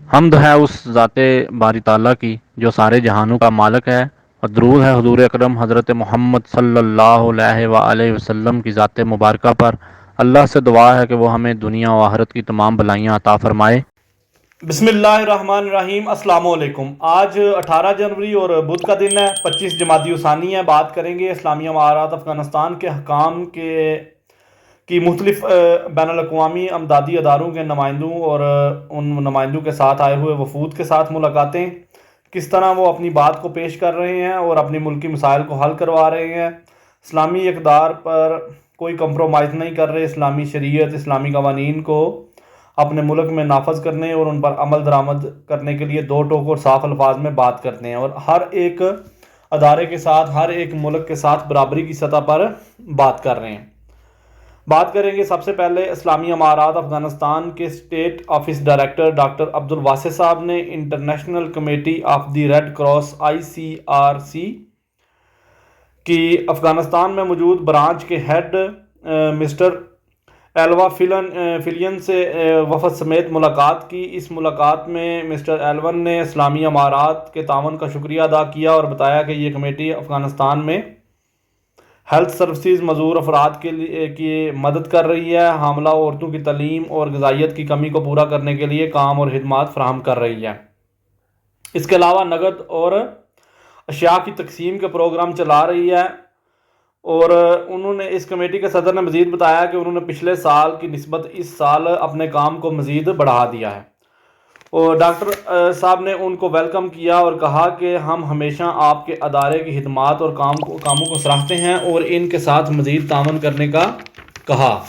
حمد ہے اس ذات باری تعالیٰ کی جو سارے جہانوں کا مالک ہے، اور درود ہے حضور اکرم حضرت محمد صلی اللہ علیہ وآلہ وسلم کی ذات مبارکہ پر۔ اللہ سے دعا ہے کہ وہ ہمیں دنیا و آخرت کی تمام بلائیاں عطا فرمائے۔ بسم اللہ الرحمن الرحیم۔ السلام علیکم۔ آج 18 جنوری اور بدھ کا دن ہے، 25 جمادی الثانی ہے۔ بات کریں گے اسلامی امارات افغانستان کے حکام کی مختلف بین الاقوامی امدادی اداروں کے نمائندوں اور ان نمائندوں کے ساتھ آئے ہوئے وفود کے ساتھ ملاقاتیں، کس طرح وہ اپنی بات کو پیش کر رہے ہیں اور اپنی ملکی مسائل کو حل کروا رہے ہیں۔ اسلامی اقدار پر کوئی کمپرومائز نہیں کر رہے، اسلامی شریعت، اسلامی قوانین کو اپنے ملک میں نافذ کرنے اور ان پر عمل درآمد کرنے کے لیے دو ٹوک اور صاف الفاظ میں بات کرتے ہیں، اور ہر ایک ادارے کے ساتھ، ہر ایک ملک کے ساتھ برابری کی سطح پر بات کر رہے ہیں۔ بات کریں گے سب سے پہلے اسلامی امارات افغانستان کے state office director doctor Abdulwasi sahib نے international committee of the red cross ICRC کی افغانستان میں موجود برانچ کے ہیڈ مسٹر ایلوا فلین سے وفد سمیت ملاقات کی۔ اس ملاقات میں مسٹر ایلون نے اسلامی امارات کے تعاون کا شکریہ ادا کیا اور بتایا کہ یہ کمیٹی افغانستان میں ہیلتھ سروسز، معذور افراد کی مدد کر رہی ہے، حاملہ عورتوں کی تعلیم اور غذائیت کی کمی کو پورا کرنے کے لیے کام اور خدمات فراہم کر رہی ہے۔ اس کے علاوہ نقد اور اشیاء کی تقسیم کے پروگرام چلا رہی ہے، اور انہوں نے اس کمیٹی کے صدر نے مزید بتایا کہ انہوں نے پچھلے سال کی نسبت اس سال اپنے کام کو مزید بڑھا دیا ہے، اور ڈاکٹر صاحب نے ان کو ویلکم کیا اور کہا کہ ہم ہمیشہ آپ کے ادارے کی خدمات اور کاموں کو سراہتے ہیں اور ان کے ساتھ مزید تعاون کرنے کا کہا۔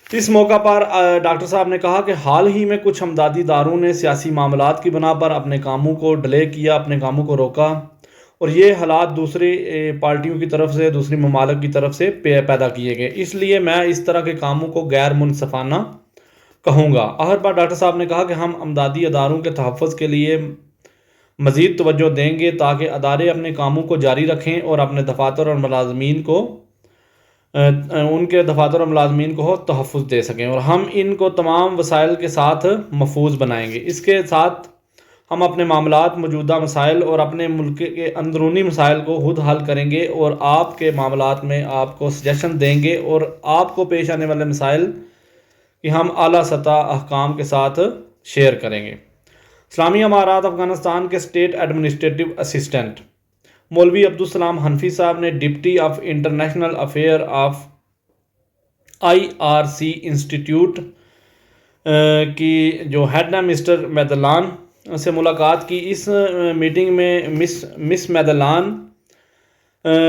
اس موقع پر ڈاکٹر صاحب نے کہا کہ حال ہی میں کچھ امدادی اداروں نے سیاسی معاملات کی بنا پر اپنے کاموں کو ڈیلے کیا، اپنے کاموں کو روکا، اور یہ حالات دوسری پارٹیوں کی طرف سے، دوسری ممالک کی طرف سے پیدا کیے گئے، اس لیے میں اس طرح کے کاموں کو غیر منصفانہ کہوں گا۔ آخر پر ڈاکٹر صاحب نے کہا کہ ہم امدادی اداروں کے تحفظ کے لیے مزید توجہ دیں گے تاکہ ادارے اپنے کاموں کو جاری رکھیں اور اپنے دفاتر اور ملازمین کو تحفظ دے سکیں، اور ہم ان کو تمام وسائل کے ساتھ محفوظ بنائیں گے۔ اس کے ساتھ ہم اپنے معاملات، موجودہ مسائل اور اپنے ملک کے اندرونی مسائل کو خود حل کریں گے، اور آپ کے معاملات میں آپ کو سجیشن دیں گے، اور آپ کو پیش آنے والے مسائل کہ ہم اعلیٰ سطح حکام کے ساتھ شیئر کریں گے۔ اسلامی امارات افغانستان کے اسٹیٹ ایڈمنسٹریٹو اسسٹنٹ مولوی عبدالسلام حنفی صاحب نے deputy of international affair of IRC institute کی جو ہیڈ ہے مسٹر میدلان سے ملاقات کی۔ اس میٹنگ میں مس میدلان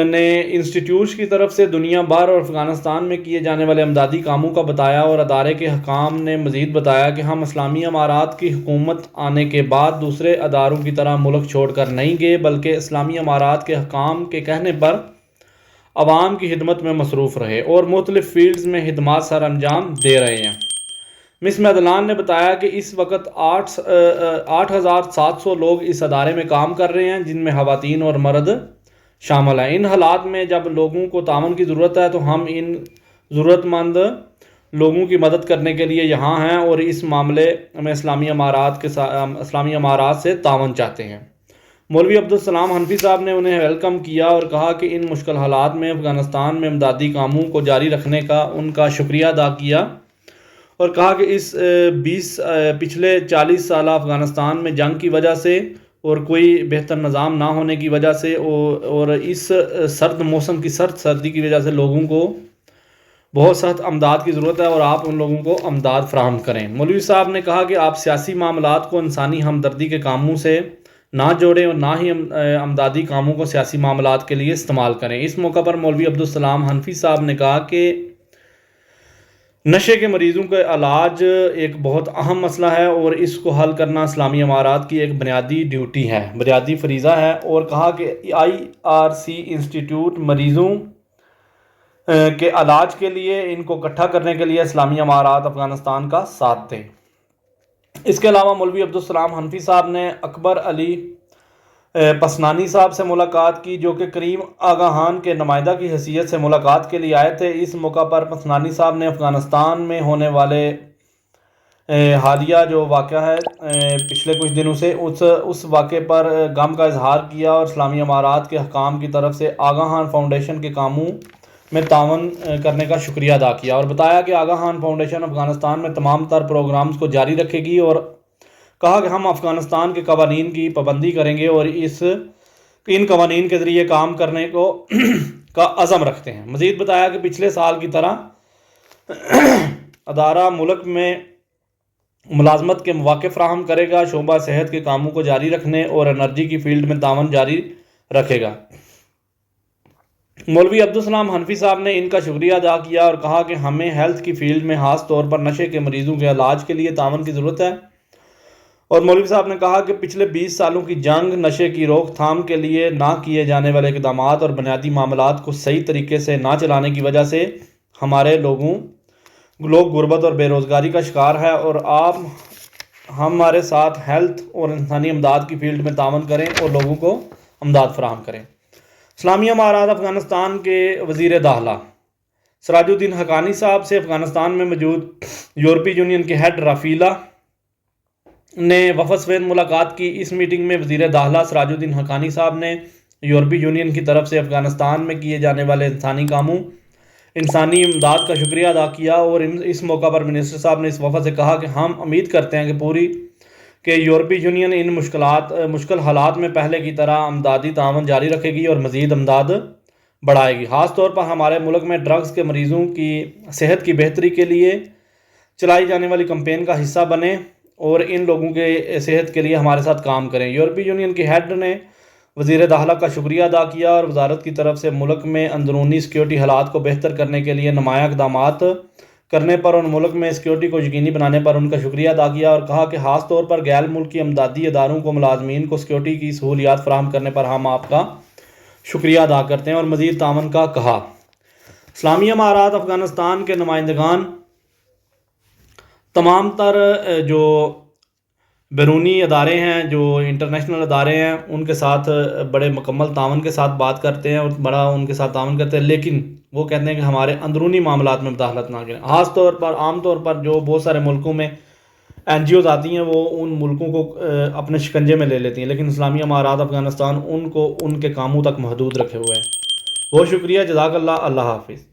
نے انسٹیٹیوٹ کی طرف سے دنیا بھر اور افغانستان میں کیے جانے والے امدادی کاموں کا بتایا، اور ادارے کے حکام نے مزید بتایا کہ ہم اسلامی امارات کی حکومت آنے کے بعد دوسرے اداروں کی طرح ملک چھوڑ کر نہیں گئے، بلکہ اسلامی امارات کے حکام کے کہنے پر عوام کی خدمت میں مصروف رہے اور مختلف فیلڈز میں خدمات سر انجام دے رہے ہیں۔ مس میدلان نے بتایا کہ اس وقت 8,700 لوگ اس ادارے میں کام کر رہے ہیں، جن میں خواتین اور مرد شامل ہیں۔ ان حالات میں جب لوگوں کو تعاون کی ضرورت ہے تو ہم ان ضرورت مند لوگوں کی مدد کرنے کے لیے یہاں ہیں، اور اس معاملے میں اسلامی امارات سے تعاون چاہتے ہیں۔ مولوی عبدالسلام حنفی صاحب نے انہیں ویلکم کیا اور کہا کہ ان مشکل حالات میں افغانستان میں امدادی کاموں کو جاری رکھنے کا ان کا شکریہ ادا کیا، اور کہا کہ اس پچھلے 40 سالہ افغانستان میں جنگ کی وجہ سے اور کوئی بہتر نظام نہ ہونے کی وجہ سے اور اس سرد موسم کی سردی کی وجہ سے لوگوں کو بہت سخت امداد کی ضرورت ہے، اور آپ ان لوگوں کو امداد فراہم کریں۔ مولوی صاحب نے کہا کہ آپ سیاسی معاملات کو انسانی ہمدردی کے کاموں سے نہ جوڑیں اور نہ ہی امدادی کاموں کو سیاسی معاملات کے لیے استعمال کریں۔ اس موقع پر مولوی عبدالسلام حنفی صاحب نے کہا کہ نشے کے مریضوں کا علاج ایک بہت اہم مسئلہ ہے، اور اس کو حل کرنا اسلامی امارات کی ایک بنیادی ڈیوٹی ہے، بنیادی فریضہ ہے، اور کہا کہ IRC انسٹیٹیوٹ مریضوں کے علاج کے لیے ان کو اکٹھا کرنے کے لیے اسلامی امارات افغانستان کا ساتھ دیں۔ اس کے علاوہ مولوی عبدالسلام حنفی صاحب نے اکبر علی پسنانی صاحب سے ملاقات کی، جو کہ کریم آگاہان کے نمائندہ کی حیثیت سے ملاقات کے لیے آئے تھے۔ اس موقع پر پسنانی صاحب نے افغانستان میں ہونے والے حالیہ جو واقعہ ہے پچھلے کچھ دنوں سے اس واقعے پر غم کا اظہار کیا اور اسلامی امارات کے حکام کی طرف سے آغا خان فاؤنڈیشن کے کاموں میں تعاون کرنے کا شکریہ ادا کیا، اور بتایا کہ آغا خان فاؤنڈیشن افغانستان میں تمام تر پروگرامز کو جاری رکھے گی، اور کہا کہ ہم افغانستان کے قوانین کی پابندی کریں گے اور ان قوانین کے ذریعے کام کرنے کا عزم رکھتے ہیں۔ مزید بتایا کہ پچھلے سال کی طرح ادارہ ملک میں ملازمت کے مواقع فراہم کرے گا، شعبہ صحت کے کاموں کو جاری رکھنے اور انرجی کی فیلڈ میں تعاون جاری رکھے گا۔ مولوی عبدالسلام حنفی صاحب نے ان کا شکریہ ادا کیا اور کہا کہ ہمیں ہیلتھ کی فیلڈ میں خاص طور پر نشے کے مریضوں کے علاج کے لیے تعاون کی ضرورت ہے، اور مولوی صاحب نے کہا کہ پچھلے 20 سالوں کی جنگ نشے کی روک تھام کے لیے نہ کیے جانے والے اقدامات اور بنیادی معاملات کو صحیح طریقے سے نہ چلانے کی وجہ سے ہمارے لوگ غربت اور بے روزگاری کا شکار ہے، اور آپ ہمارے ساتھ ہیلتھ اور انسانی امداد کی فیلڈ میں تعاون کریں اور لوگوں کو امداد فراہم کریں۔ اسلامی امارات افغانستان کے وزیر داخلہ سراج الدین حقانی صاحب سے افغانستان میں موجود یورپی یونین کے ہیڈ رافیلا نے وفد سمیت ملاقات کی۔ اس میٹنگ میں وزیر داخلہ سراج الدین حقانی صاحب نے یورپی یونین کی طرف سے افغانستان میں کیے جانے والے انسانی کاموں، انسانی امداد کا شکریہ ادا کیا، اور اس موقع پر منسٹر صاحب نے اس وفد سے کہا کہ ہم امید کرتے ہیں کہ یورپی یونین ان مشکل حالات میں پہلے کی طرح امدادی تعاون جاری رکھے گی اور مزید امداد بڑھائے گی، خاص طور پر ہمارے ملک میں ڈرگز کے مریضوں کی صحت کی بہتری کے لیے چلائی جانے والی کمپین کا حصہ بنیں اور ان لوگوں کے صحت کے لیے ہمارے ساتھ کام کریں۔ یورپی یونین کے ہیڈ نے وزیر داخلہ کا شکریہ ادا کیا اور وزارت کی طرف سے ملک میں اندرونی سیکیورٹی حالات کو بہتر کرنے کے لیے نمایاں اقدامات کرنے پر اور ملک میں سیکیورٹی کو یقینی بنانے پر ان کا شکریہ ادا کیا، اور کہا کہ خاص طور پر غیر ملکی امدادی اداروں کو ملازمین کو سیکیورٹی کی سہولیات فراہم کرنے پر ہم آپ کا شکریہ ادا کرتے ہیں اور مزید تعاون کا کہا۔ اسلامی امارات افغانستان کے نمائندگان تمام تر جو بیرونی ادارے ہیں، جو انٹرنیشنل ادارے ہیں، ان کے ساتھ بڑے مکمل تعاون کے ساتھ بات کرتے ہیں اور بڑا ان کے ساتھ تعاون کرتے ہیں، لیکن وہ کہتے ہیں کہ ہمارے اندرونی معاملات میں مداخلت نہ کریں۔ خاص طور پر عام طور پر جو بہت سارے ملکوں میں این جی اوز آتی ہیں وہ ان ملکوں کو اپنے شکنجے میں لے لیتی ہیں، لیکن اسلامی امارات افغانستان ان کو ان کے کاموں تک محدود رکھے ہوئے ہیں۔ بہت شکریہ، جزاک اللہ، اللہ حافظ۔